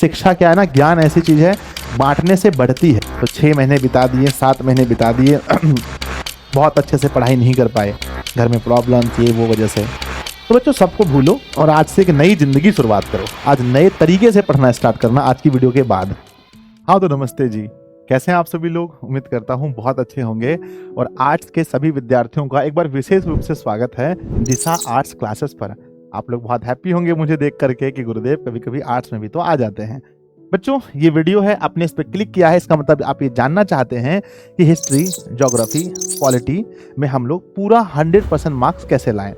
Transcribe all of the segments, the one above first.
शिक्षा क्या है ना, ज्ञान ऐसी चीज़ है बांटने से बढ़ती है। तो 6 महीने बिता दिए, 7 महीने बिता दिए बहुत अच्छे से पढ़ाई नहीं कर पाए, घर में प्रॉब्लम थी वो वजह से। तो बच्चों सबको भूलो और आज से एक नई ज़िंदगी शुरुआत करो। आज नए तरीके से पढ़ना स्टार्ट करना आज की वीडियो के बाद। हाँ तो नमस्ते जी, कैसे हैं आप सभी लोग? उम्मीद करता हूँ बहुत अच्छे होंगे। और आर्ट्स के सभी विद्यार्थियों का एक बार विशेष रूप से स्वागत है दिशा आर्ट्स क्लासेस पर। आप लोग बहुत हैप्पी होंगे मुझे देख करके कि गुरुदेव कभी कभी आर्ट्स में भी तो आ जाते हैं। बच्चों ये वीडियो है, आपने इस पर क्लिक किया है, इसका मतलब आप ये जानना चाहते हैं कि हिस्ट्री, ज्योग्राफी, पॉलिटी में हम लोग पूरा 100% मार्क्स कैसे लाएं।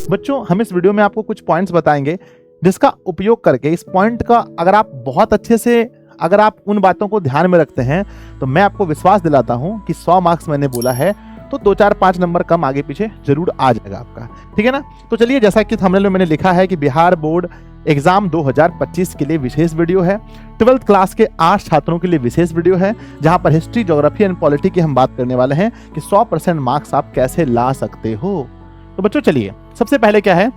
बच्चों हम इस वीडियो में आपको कुछ पॉइंट्स बताएंगे जिसका उपयोग करके इस पॉइंट का अगर आप बहुत अच्छे से अगर आप उन बातों को ध्यान में रखते हैं तो मैं आपको विश्वास दिलाता हूं कि 100 मार्क्स मैंने बोला है तो 2-4-5 नंबर कम आगे पीछे जरूर आ जाएगा आपका, ठीक है ना। तो चलिए, जैसा कि थंबनेल में मैंने लिखा है कि बिहार बोर्ड एग्जाम 2025 के लिए विशेष वीडियो है। 12th क्लास के 8 छात्रों के लिए विशेष वीडियो है जहां पर हिस्ट्री, ज्योग्राफी एंड पॉलिटी की हम बात करने वाले हैं कि 100% मार्क्स आप कैसे ला सकते हो। तो बच्चों चलिए, सबसे पहले क्या है,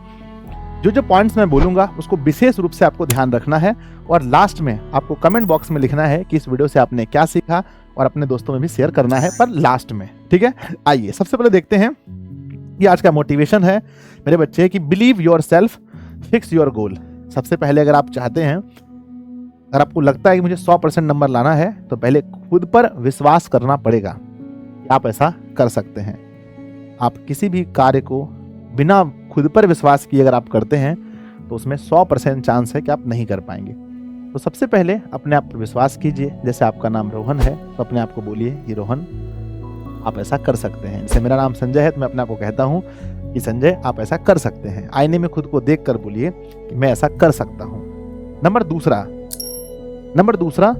जो पॉइंट्स मैं बोलूंगा उसको विशेष रूप से आपको ध्यान रखना है और लास्ट में आपको कमेंट बॉक्स में लिखना है कि इस वीडियो से आपने क्या सीखा और अपने दोस्तों में भी शेयर करना है पर लास्ट में, ठीक है। आइए सबसे पहले देखते हैं कि आज का मोटिवेशन है मेरे बच्चे कि believe your self, fix your goal. सबसे पहले अगर आप चाहते हैं, अगर आपको लगता है कि मुझे 100% नंबर लाना है तो पहले खुद पर विश्वास करना पड़ेगा कि आप ऐसा कर सकते हैं। आप किसी भी कार्य को बिना खुद पर विश्वास किए अगर आप करते हैं तो उसमें 100% चांस है कि आप नहीं कर पाएंगे। तो सबसे पहले अपने आप पर विश्वास कीजिए। जैसे आपका नाम रोहन है तो अपने आप को बोलिए कि रोहन आप ऐसा कर सकते हैं। जैसे मेरा नाम संजय है तो मैं अपने आप को कहता हूँ कि संजय आप ऐसा कर सकते हैं। आईने में खुद को देख कर बोलिए कि मैं ऐसा कर सकता हूँ। नंबर दूसरा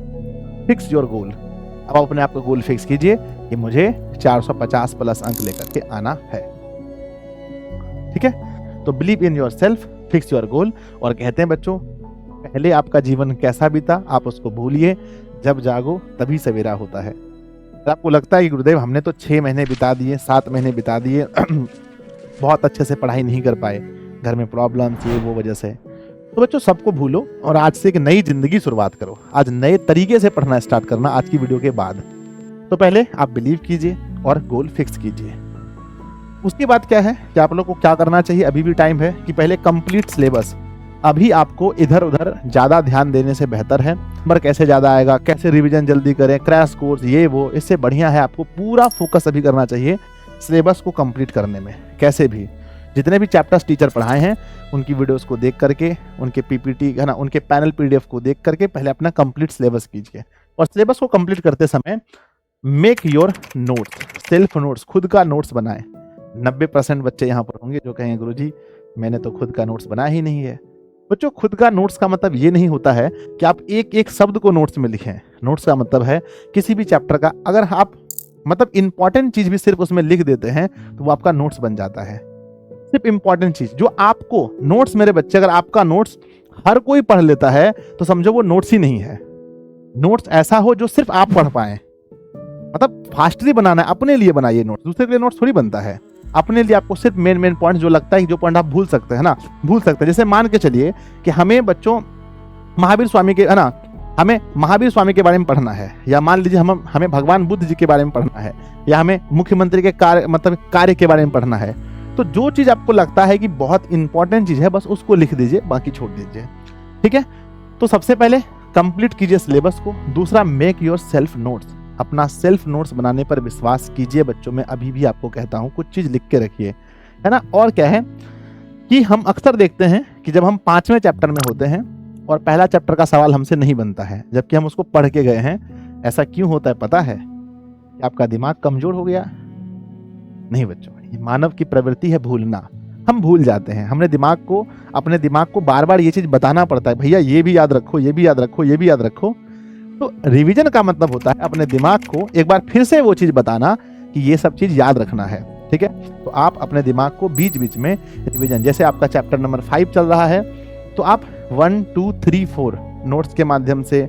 फिक्स योर गोल। अब अपने आप का गोल फिक्स कीजिए कि मुझे 450 प्लस अंक लेकर के आना है, ठीक है। तो believe in your self, fix your goal. और कहते हैं बच्चों, पहले आपका जीवन कैसा बीता आप उसको भूलिए, जब जागो तभी सवेरा होता है। तो आपको लगता है कि गुरुदेव हमने तो 6 महीने बिता दिए, 7 महीने बिता दिए बहुत अच्छे से पढ़ाई नहीं कर पाए, घर में प्रॉब्लम थी वो वजह से। तो बच्चों सबको भूलो और आज से एक नई जिंदगी शुरुआत करो। आज नए तरीके से पढ़ना स्टार्ट करना आज की वीडियो के बाद। तो पहले आप बिलीव कीजिए और गोल फिक्स कीजिए। उसके बाद क्या है कि आप लोग को क्या करना चाहिए, अभी भी टाइम है कि पहले कंप्लीट सिलेबस। अभी आपको इधर उधर ज़्यादा ध्यान देने से बेहतर है नंबर कैसे ज़्यादा आएगा, कैसे रिवीजन जल्दी करें, क्रैश कोर्स ये वो, इससे बढ़िया है आपको पूरा फोकस अभी करना चाहिए सिलेबस को कंप्लीट करने में। कैसे भी जितने भी चैप्टर्स टीचर पढ़ाए हैं उनकी वीडियोस को देख करके, उनके पीपीटी है ना, उनके पैनल पीडीएफ को देख करके पहले अपना कंप्लीट सिलेबस कीजिए। और सिलेबस को कंप्लीट करते समय make your notes, self notes, खुद का नोट्स बनाएं। 90% बच्चे यहाँ पर होंगे जो कहेंगे गुरुजी मैंने तो खुद का नोट्स बनाया ही नहीं है। बच्चों खुद का नोट्स का मतलब ये नहीं होता है कि आप एक एक शब्द को नोट्स में लिखें। नोट्स का मतलब है किसी भी चैप्टर का अगर आप मतलब इंपॉर्टेंट चीज भी सिर्फ उसमें लिख देते हैं तो वो आपका नोट्स बन जाता है। सिर्फ इंपॉर्टेंट चीज जो आपको नोट्स, मेरे बच्चे अगर आपका नोट्स हर कोई पढ़ लेता है तो समझो वो नोट्स ही नहीं है। नोट्स ऐसा हो जो सिर्फ आप पढ़ पाए, मतलब फास्टली बनाना है, अपने लिए बनाइए नोट्स, दूसरे के लिए नोट्स थोड़ी बनता है। अपने लिए आपको सिर्फ मेन पॉइंट जो लगता है कि जो पॉइंट आप भूल सकते हैं ना, भूल सकते हैं। जैसे मान के चलिए कि हमें बच्चों महावीर स्वामी के है ना, हमें महावीर स्वामी के बारे में पढ़ना है, या मान लीजिए हमें भगवान बुद्ध जी के बारे में पढ़ना है, या हमें मुख्यमंत्री के कार्य के बारे में पढ़ना है। तो जो चीज आपको लगता है कि बहुत इंपॉर्टेंट चीज है बस उसको लिख दीजिए, बाकी छोड़ दीजिए, ठीक है। तो सबसे पहले कंप्लीट कीजिए सिलेबस को। दूसरा मेक योर सेल्फ नोट्स, अपना सेल्फ नोट्स बनाने पर विश्वास कीजिए बच्चों। मैं अभी भी आपको कहता हूँ कुछ चीज लिख के रखिए, है ना। और क्या है कि हम अक्सर देखते हैं कि जब हम 5वें चैप्टर में होते हैं और पहला चैप्टर का सवाल हमसे नहीं बनता है जबकि हम उसको पढ़ के गए हैं। ऐसा क्यों होता है पता है? कि आपका दिमाग कमजोर हो गया? नहीं बच्चों, ये मानव की प्रवृत्ति है भूलना। हम भूल जाते हैं। हमने अपने दिमाग को बार बार ये चीज बताना पड़ता है, भैया ये भी याद रखो, ये भी याद रखो, ये भी याद रखो। तो रिवीजन का मतलब होता है अपने दिमाग को एक बार फिर से वो चीज बताना कि ये सब चीज याद रखना है, ठीक है। तो आप अपने दिमाग को बीच बीच में रिवीजन, जैसे आपका चैप्टर नंबर 5 चल रहा है तो आप 1, 2, 3, 4 नोट्स के माध्यम से,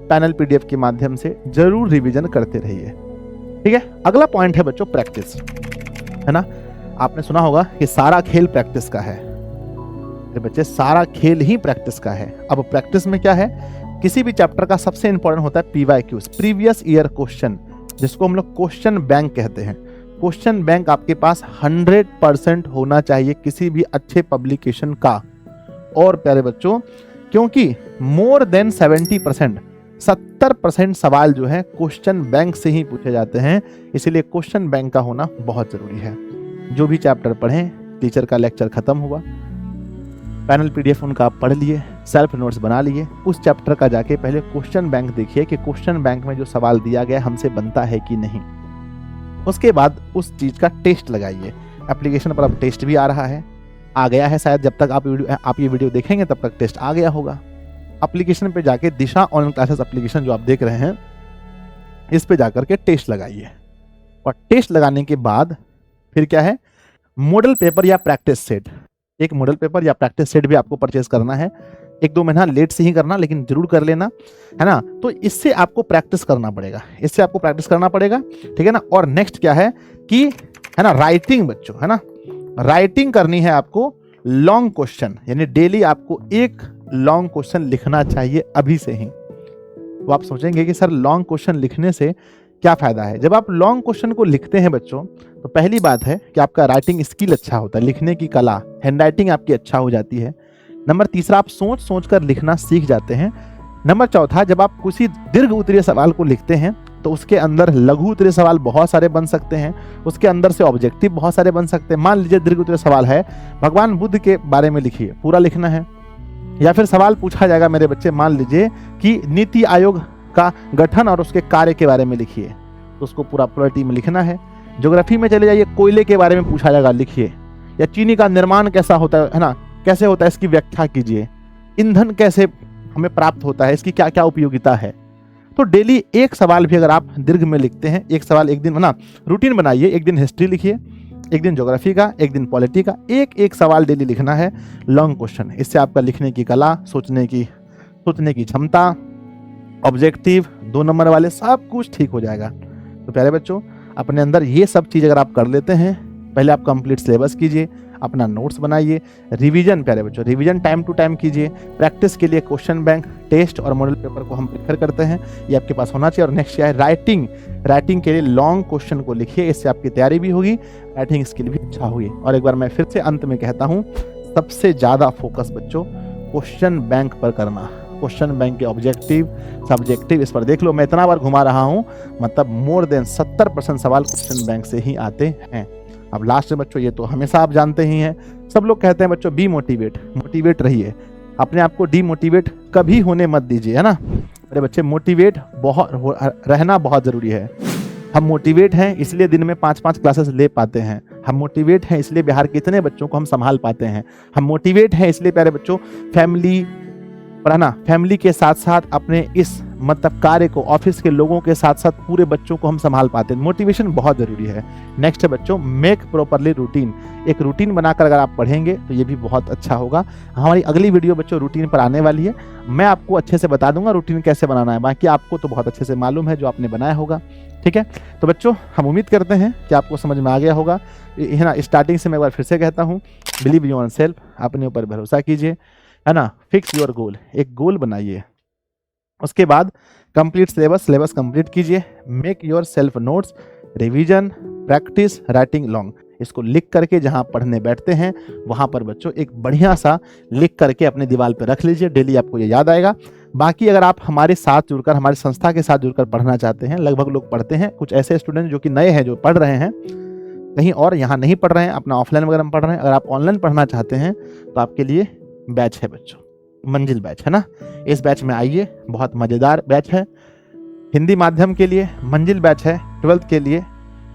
पैनल पीडीएफ के माध्यम से जरूर रिवीजन करते रहिए, ठीक है। अगला पॉइंट है बच्चों प्रैक्टिस, है ना। आपने सुना होगा कि सारा खेल प्रैक्टिस का है। बच्चे सारा खेल ही प्रैक्टिस का है। अब प्रैक्टिस में क्या है किसी भी चैप्टर का सबसे इंपॉर्टेंट होता है PYQs, प्रीवियस ईयर क्वेश्चन, जिसको हम लोग क्वेश्चन बैंक कहते हैं। क्वेश्चन बैंक आपके पास 100% होना चाहिए किसी भी अच्छे पब्लिकेशन का। और प्यारे बच्चों, क्योंकि मोर देन 70% सवाल जो है क्वेश्चन बैंक से ही पूछे जाते हैं, इसीलिए क्वेश्चन बैंक का होना बहुत जरूरी है। जो भी चैप्टर पढ़ें, टीचर का लेक्चर खत्म हुआ, पैनल PDF उनका आप पढ़ लिए, सेल्फ नोट्स बना लिए, उस चैप्टर का जाके पहले क्वेश्चन बैंक देखिए कि क्वेश्चन बैंक में जो सवाल दिया गया हमसे बनता है कि नहीं। उसके बाद उस चीज का टेस्ट लगाइए। एप्लीकेशन पर अब टेस्ट भी आ रहा है, आ गया है शायद, जब तक आप ये वीडियो देखेंगे तब तक टेस्ट आ गया होगा। एप्लीकेशन पे जाके दिशा ऑनलाइन क्लासेस एप्लीकेशन जो आप देख रहे हैं, इस पे जाकर के टेस्ट लगाइए। और टेस्ट लगाने के बाद फिर क्या है, मॉडल पेपर या प्रैक्टिस सेट। एक मॉडल पेपर या प्रैक्टिस सेट भी आपको परचेज करना है। 1-2 महीना लेट से ही करना, लेकिन जरूर कर लेना, है ना। तो इससे आपको प्रैक्टिस करना पड़ेगा, ठीक है ना। और नेक्स्ट क्या है कि, है ना, राइटिंग बच्चों, है ना, राइटिंग करनी है आपको लॉन्ग क्वेश्चन, यानी डेली आपको एक लॉन्ग क्वेश्चन लिखना चाहिए अभी से ही। तो आप सोचेंगे कि सर लॉन्ग क्वेश्चन लिखने से क्या फायदा है। जब आप लॉन्ग क्वेश्चन को लिखते हैं बच्चों, तो पहली बात है कि आपका राइटिंग स्किल अच्छा होता है, लिखने की कला, हैंडराइटिंग आपकी अच्छा हो जाती है। नंबर तीसरा, आप सोच सोच कर लिखना सीख जाते हैं। नंबर चौथा, जब आप किसी दीर्घ उत्तरीय सवाल को लिखते हैं तो उसके अंदर लघु उत्तरीय सवाल बहुत सारे बन सकते हैं, उसके अंदर से ऑब्जेक्टिव बहुत सारे बन सकते हैं। मान लीजिए दीर्घ उत्तरीय सवाल है, भगवान बुद्ध के बारे में लिखिए, पूरा लिखना है। या फिर सवाल पूछा जाएगा मेरे बच्चे, मान लीजिए कि नीति आयोग का गठन और उसके कार्य के बारे में लिखिए, तो उसको पूरा पॉलिटी में लिखना है। ज्योग्राफी में चले जाइए, कोयले के बारे में पूछा जाएगा, लिखिए। या चीनी का निर्माण कैसा होता है ना, कैसे होता है इसकी व्याख्या कीजिए। ईंधन कैसे हमें प्राप्त होता है, इसकी क्या क्या उपयोगिता है। तो डेली एक सवाल भी अगर आप दीर्घ में लिखते हैं, एक सवाल एक दिन, है ना, रूटीन बनाइए। एक दिन हिस्ट्री लिखिए, एक दिन ज्योग्राफी का, एक दिन पॉलिटी का, एक सवाल डेली लिखना है लॉन्ग क्वेश्चन। इससे आपका लिखने की कला, सोचने की क्षमता, ऑब्जेक्टिव 2 नंबर वाले, सब कुछ ठीक हो जाएगा। तो प्यारे बच्चों, अपने अंदर ये सब चीज़ अगर आप कर लेते हैं, पहले आप कंप्लीट सिलेबस कीजिए, अपना नोट्स बनाइए, रिवीजन, प्यारे बच्चों रिवीजन टाइम टू टाइम कीजिए। प्रैक्टिस के लिए क्वेश्चन बैंक, टेस्ट और मॉडल पेपर को हम प्रेफर करते हैं, ये आपके पास होना चाहिए। और नेक्स्ट क्या है, राइटिंग के लिए लॉन्ग क्वेश्चन को लिखिए, इससे आपकी तैयारी भी होगी, राइटिंग स्किल भी अच्छा होगी। और एक बार मैं फिर से अंत में कहता हूँ, सबसे ज़्यादा फोकस बच्चों क्वेश्चन बैंक पर करना। क्वेश्चन बैंक के ऑब्जेक्टिव, सब्जेक्टिव, इस पर देख लो, मैं इतना बार घुमा रहा हूँ, मतलब मोर देन 70% सवाल क्वेश्चन बैंक से ही आते हैं। अब लास्ट में बच्चों, ये तो हमेशा आप जानते ही हैं, सब लोग कहते हैं बच्चों बी मोटिवेट रहिए, अपने आप को डीमोटिवेट कभी होने मत दीजिए, है ना। अरे बच्चे, मोटिवेट रहना बहुत जरूरी है। हम मोटिवेट हैं इसलिए दिन में 5-5 क्लासेस ले पाते हैं, हम मोटिवेट हैं इसलिए बिहार के इतने बच्चों को हम संभाल पाते हैं, हम मोटिवेट हैं इसलिए प्यारे बच्चों फैमिली के साथ साथ अपने इस मतलब कार्य को, ऑफिस के लोगों के साथ साथ पूरे बच्चों को हम संभाल पाते हैं। मोटिवेशन बहुत जरूरी है। नेक्स्ट है बच्चों, मेक प्रॉपरली रूटीन। एक रूटीन बनाकर अगर आप पढ़ेंगे तो ये भी बहुत अच्छा होगा। हमारी अगली वीडियो बच्चों रूटीन पर आने वाली है, मैं आपको अच्छे से बता दूंगा रूटीन कैसे बनाना है, बाकी आपको तो बहुत अच्छे से मालूम है जो आपने बनाया होगा, ठीक है। तो बच्चों, हम उम्मीद करते हैं कि आपको समझ में आ गया होगा, है ना। स्टार्टिंग से मैं एक बार फिर से कहता हूँ, बिलीव योर सेल्फ, अपने ऊपर भरोसा कीजिए, है ना। फिक्स योर गोल, एक गोल बनाइए। उसके बाद कंप्लीट सिलेबस कंप्लीट कीजिए। Make your self notes, revision, practice, writing long. इसको लिख करके जहां पढ़ने बैठते हैं वहां पर बच्चों एक बढ़िया सा लिख करके अपने दीवार पे रख लीजिए, डेली आपको ये याद आएगा। बाकी अगर आप हमारे साथ जुड़कर, हमारी संस्था के साथ जुड़कर पढ़ना चाहते हैं, लगभग लोग पढ़ते हैं, कुछ ऐसे स्टूडेंट जो कि नए हैं, जो पढ़ रहे हैं कहीं और, यहाँ नहीं पढ़ रहे हैं, अपना ऑफलाइन वगैरह में पढ़ रहे हैं, अगर आप ऑनलाइन पढ़ना चाहते हैं तो आपके लिए बैच है बच्चों, मंजिल बैच, है ना। इस बैच में आइए, बहुत मज़ेदार बैच है। हिंदी माध्यम के लिए मंजिल बैच है, 12th के लिए,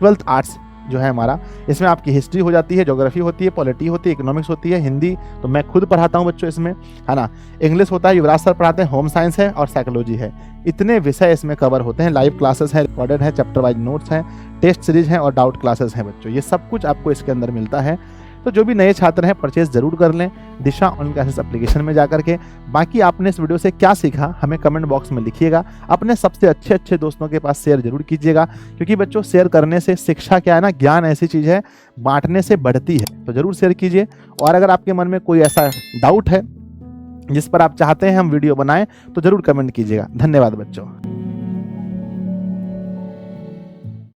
12th आर्ट्स जो है हमारा, इसमें आपकी हिस्ट्री हो जाती है, ज्योग्राफी होती है, पॉलिटी होती है, इकोनॉमिक्स होती है, हिंदी तो मैं खुद पढ़ाता हूँ बच्चों इसमें, है ना। इंग्लिश होता है, युवराज सर पढ़ाते हैं, होम साइंस है और साइकोलॉजी है। इतने विषय इसमें कवर होते हैं। लाइव क्लासेस हैं, रिकॉर्डेड है, चैप्टर वाइज नोट्स हैं, टेस्ट सीरीज हैं और डाउट क्लासेस हैं बच्चों। ये सब कुछ आपको इसके अंदर मिलता है। तो जो भी नए छात्र हैं परचेज जरूर कर लें दिशा ऑनलाइन क्लासेस एप्लीकेशन में जाकर के। बाकी आपने इस वीडियो से क्या सीखा हमें कमेंट बॉक्स में लिखिएगा, अपने सबसे अच्छे दोस्तों के पास शेयर जरूर कीजिएगा, क्योंकि बच्चों शेयर करने से शिक्षा क्या है ना, ज्ञान ऐसी चीज़ है बांटने से बढ़ती है, तो जरूर शेयर कीजिए। और अगर आपके मन में कोई ऐसा डाउट है जिस पर आप चाहते हैं हम वीडियो बनाएं तो जरूर कमेंट कीजिएगा। धन्यवाद बच्चों।